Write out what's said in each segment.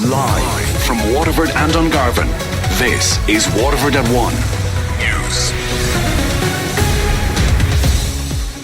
Live from Waterford and Dungarvan, this is Waterford at 1 News.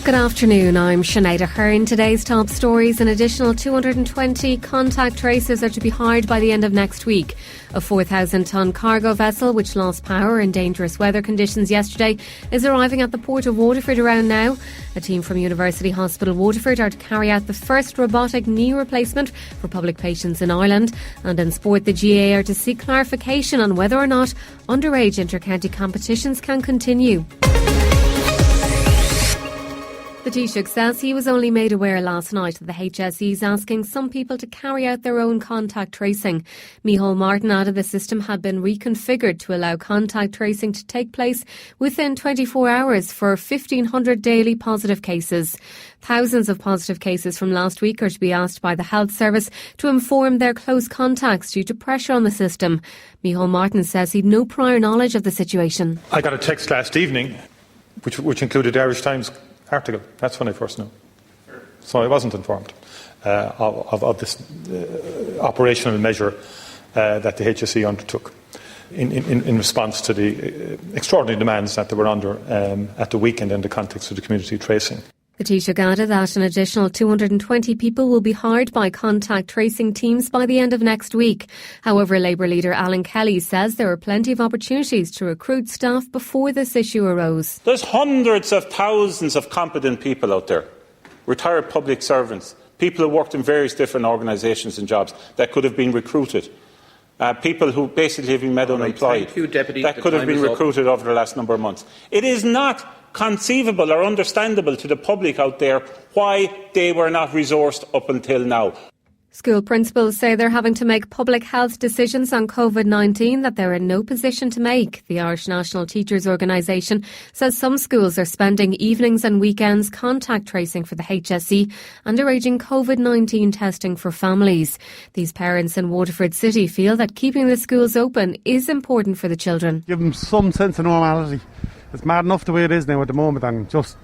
Good afternoon, I'm Sinead Aherne. Today's top stories: an additional 220 contact tracers are to be hired by the end of next week. A 4,000-tonne cargo vessel, which lost power in dangerous weather conditions yesterday, is arriving at the port of Waterford around now. A team from University Hospital Waterford are to carry out the first robotic knee replacement for public patients in Ireland. And in sport, the GAA are to seek clarification on whether or not underage inter-county competitions can continue. The Taoiseach says he was only made aware last night that the HSE is asking some people to carry out their own contact tracing. Micheál Martin added the system had been reconfigured to allow contact tracing to take place within 24 hours for 1,500 daily positive cases. Thousands of positive cases from last week are to be asked by the Health Service to inform their close contacts due to pressure on the system. Micheál Martin says he'd no prior knowledge of the situation. I got a text last evening which included the Irish Times article. That's when I first knew. So I wasn't informed of this operational measure that the HSE undertook in response to the extraordinary demands that they were under at the weekend in the context of the community tracing. The Taoiseach added that an additional 220 people will be hired by contact tracing teams by the end of next week. However, Labour leader Alan Kelly says there are plenty of opportunities to recruit staff before this issue arose. There's hundreds of thousands of competent people out there, retired public servants, people who worked in various different organisations and jobs that could have been recruited. People who basically have been made unemployed, that could have been recruited over the last number of months. It is not conceivable or understandable to the public out there why they were not resourced up until now. School principals say they're having to make public health decisions on COVID-19 that they're in no position to make. The Irish National Teachers Organisation says some schools are spending evenings and weekends contact tracing for the HSE and arranging COVID-19 testing for families. These parents in Waterford City feel that keeping the schools open is important for the children. Give them some sense of normality. It's mad enough the way it is now at the moment, and just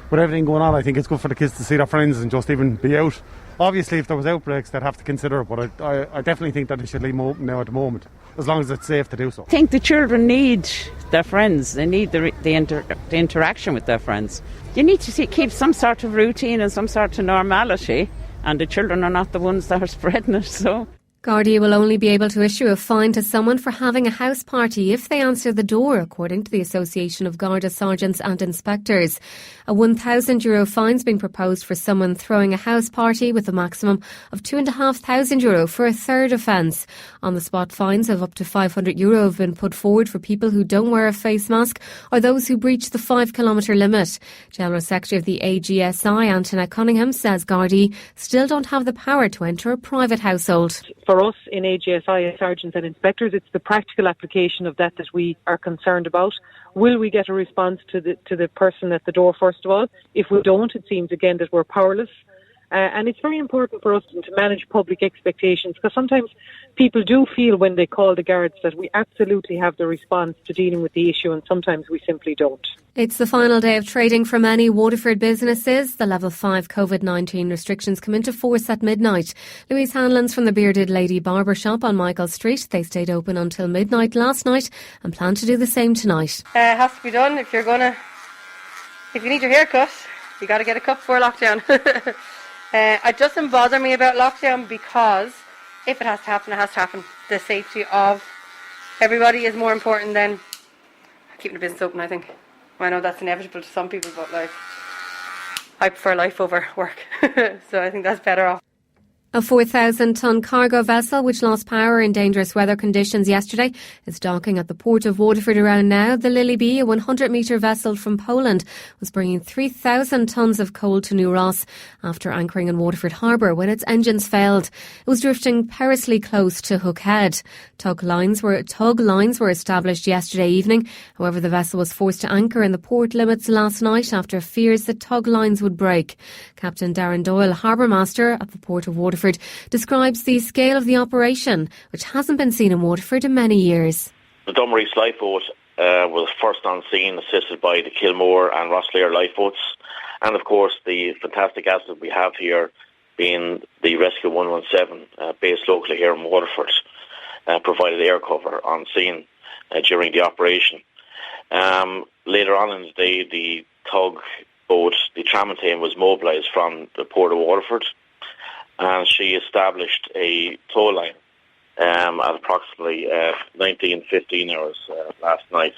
with everything going on, I think it's good for the kids to see their friends and just even be out. Obviously, if there was outbreaks, they'd have to consider it, but I definitely think that they should leave them open now at the moment, as long as it's safe to do so. I think the children need their friends. They need the interaction with their friends. You need to keep some sort of routine and some sort of normality, and the children are not the ones that are spreading it, so... Gardaí will only be able to issue a fine to someone for having a house party if they answer the door, according to the Association of Garda Sergeants and Inspectors. A €1,000 fine is being proposed for someone throwing a house party, with a maximum of €2,500 for a third offence. On-the-spot fines of up to €500 have been put forward for people who don't wear a face mask or those who breach the 5-kilometre limit. General Secretary of the AGSI, Antoinette Cunningham, says Gardaí still don't have the power to enter a private household. For us in AGSI as sergeants and inspectors, it's the practical application of that we are concerned about. Will we get a response to the person at the door, first of all? If we don't, it seems again that we're powerless. And it's very important for us to manage public expectations, because sometimes people do feel when they call the guards that we absolutely have the response to dealing with the issue, and sometimes we simply don't. It's the final day of trading for many Waterford businesses. The level 5 COVID-19 restrictions come into force at midnight. Louise Hanlon's from the Bearded Lady Barber Shop on Michael Street. They stayed open until midnight last night and plan to do the same tonight. It has to be done if you need your hair cut, you got to get a cut before lockdown. It doesn't bother me about lockdown, because if it has to happen, it has to happen. The safety of everybody is more important than keeping the business open, I think. I know that's inevitable to some people, but I prefer life over work. So I think that's better off. A 4,000-tonne cargo vessel, which lost power in dangerous weather conditions yesterday, is docking at the port of Waterford around now. The Lily Bee, a 100-metre vessel from Poland, was bringing 3,000 tonnes of coal to New Ross after anchoring in Waterford Harbour when its engines failed. It was drifting perilously close to Hook Head. Tug lines were established yesterday evening. However, the vessel was forced to anchor in the port limits last night after fears that tug lines would break. Captain Darren Doyle, harbour master at the port of Waterford, describes the scale of the operation, which hasn't been seen in Waterford in many years. The Dummeries lifeboat was first on scene, assisted by the Kilmore and Rosslare lifeboats, and of course the fantastic asset we have here being the Rescue 117, based locally here in Waterford, provided air cover on scene during the operation. Later on in the day, the tugboat, the Tramontaine, was mobilised from the Port of Waterford, and she established a tow line at approximately 19:15 hours last night.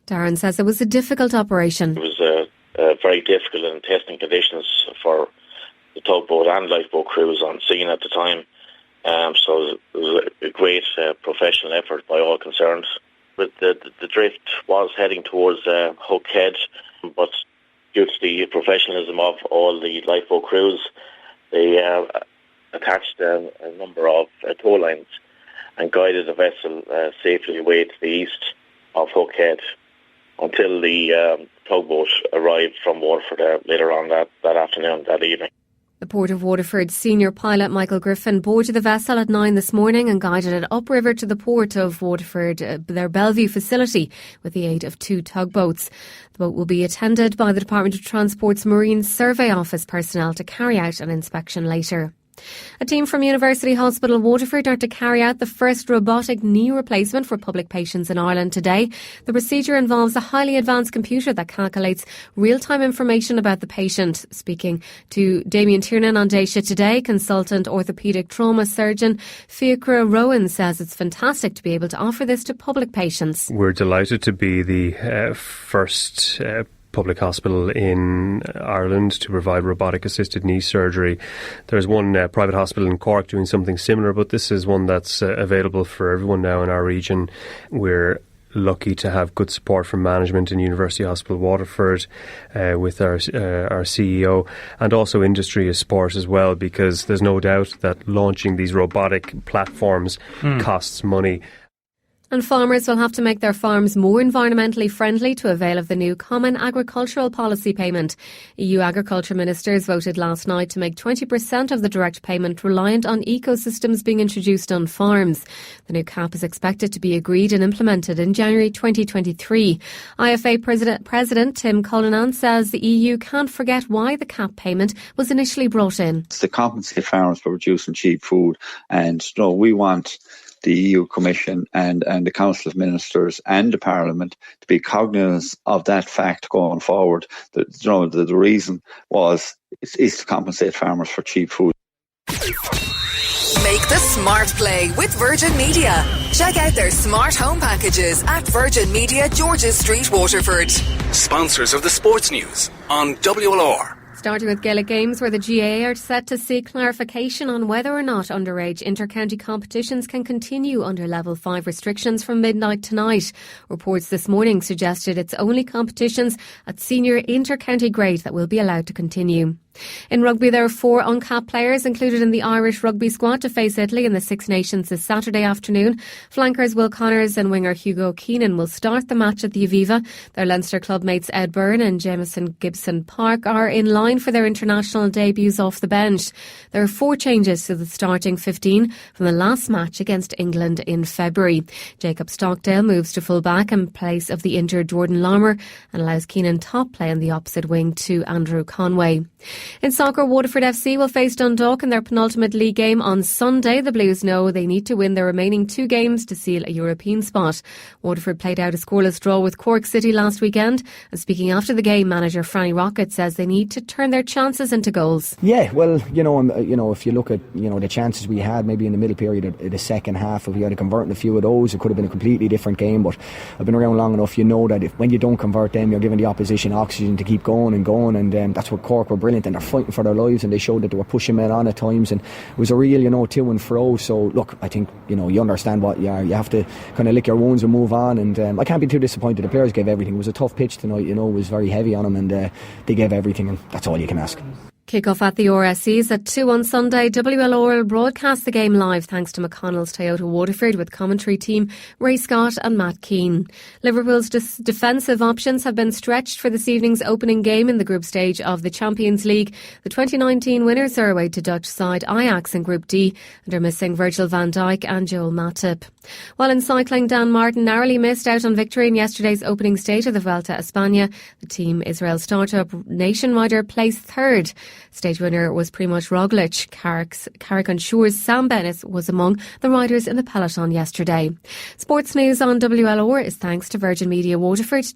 Darren says it was a difficult operation. It was very difficult in testing conditions for the tugboat and lifeboat crews on scene at the time. So it was a great professional effort by all concerned. But the drift was heading towards Hook Head, but due to the professionalism of all the lifeboat crews, they attached a number of tow lines and guided the vessel safely away to the east of Hook Head until the tugboat arrived from Waterford later on that afternoon, that evening. The Port of Waterford senior pilot Michael Griffin boarded the vessel at 9 this morning and guided it upriver to the Port of Waterford, their Bellevue facility, with the aid of 2 tugboats. The boat will be attended by the Department of Transport's Marine Survey Office personnel to carry out an inspection later. A team from University Hospital Waterford are to carry out the first robotic knee replacement for public patients in Ireland today. The procedure involves a highly advanced computer that calculates real-time information about the patient. Speaking to Damien Tiernan on Daysha today, consultant orthopaedic trauma surgeon Fiacre Rowan says it's fantastic to be able to offer this to public patients. We're delighted to be the first public hospital in Ireland to provide robotic-assisted knee surgery. There's one private hospital in Cork doing something similar, but this is one that's available for everyone now in our region. We're lucky to have good support from management in University Hospital Waterford with our CEO, and also industry support as well, because there's no doubt that launching these robotic platforms costs money. And farmers will have to make their farms more environmentally friendly to avail of the new Common Agricultural Policy Payment. EU agriculture ministers voted last night to make 20% of the direct payment reliant on ecosystems being introduced on farms. The new cap is expected to be agreed and implemented in January 2023. IFA President Tim Cullinan says the EU can't forget why the cap payment was initially brought in. It's to compensate farmers for producing cheap food, and we want the EU Commission and the Council of Ministers and the Parliament to be cognizant of that fact going forward. The reason is to compensate farmers for cheap food. Make the smart play with Virgin Media. Check out their smart home packages at Virgin Media, George's Street, Waterford. Sponsors of the sports news on WLR. Starting with Gaelic Games, where the GAA are set to seek clarification on whether or not underage inter-county competitions can continue under Level 5 restrictions from midnight tonight. Reports this morning suggested it's only competitions at senior inter-county grade that will be allowed to continue. In rugby, there are 4 uncapped players included in the Irish rugby squad to face Italy in the Six Nations this Saturday afternoon. Flankers Will Connors and winger Hugo Keenan will start the match at the Aviva. Their Leinster club mates Ed Byrne and Jamison Gibson Park are in line for their international debuts off the bench. There are 4 changes to the starting 15 from the last match against England in February. Jacob Stockdale moves to full back in place of the injured Jordan Larmour and allows Keenan top play on the opposite wing to Andrew Conway. In soccer, Waterford FC will face Dundalk in their penultimate league game on Sunday. The Blues know they need to win their remaining 2 games to seal a European spot. Waterford played out a scoreless draw with Cork City last weekend. And speaking after the game, manager Franny Rocket says they need to turn their chances into goals. Yeah, well, if you look at the chances we had maybe in the middle period of the second half, if we had converted a few of those, it could have been a completely different game. But I've been around long enough, that when you don't convert them, you're giving the opposition oxygen to keep going, and that's what Cork were brilliant, and they're fighting for their lives, and they showed that they were pushing men on at times, and it was a real to and fro. So look, I think you understand what you are. You have to kind of lick your wounds and move on, and I can't be too disappointed. The players gave everything. It was a tough pitch tonight, it was very heavy on them, and they gave everything, and that's all you can ask. Kick-off at the RSCs at 2 on Sunday. WLR will broadcast the game live thanks to McConnell's Toyota Waterford with commentary team Ray Scott and Matt Keane. Liverpool's defensive options have been stretched for this evening's opening game in the group stage of the Champions League. The 2019 winners are away to Dutch side Ajax in Group D and are missing Virgil van Dijk and Joel Matip. While in cycling, Dan Martin narrowly missed out on victory in yesterday's opening stage of the Vuelta a España. The Team Israel startup Nation rider placed third. Stage winner was Primož Roglic. Carrick on Sure's Sam Bennett was among the riders in the peloton yesterday. Sports news on WLR is thanks to Virgin Media Waterford.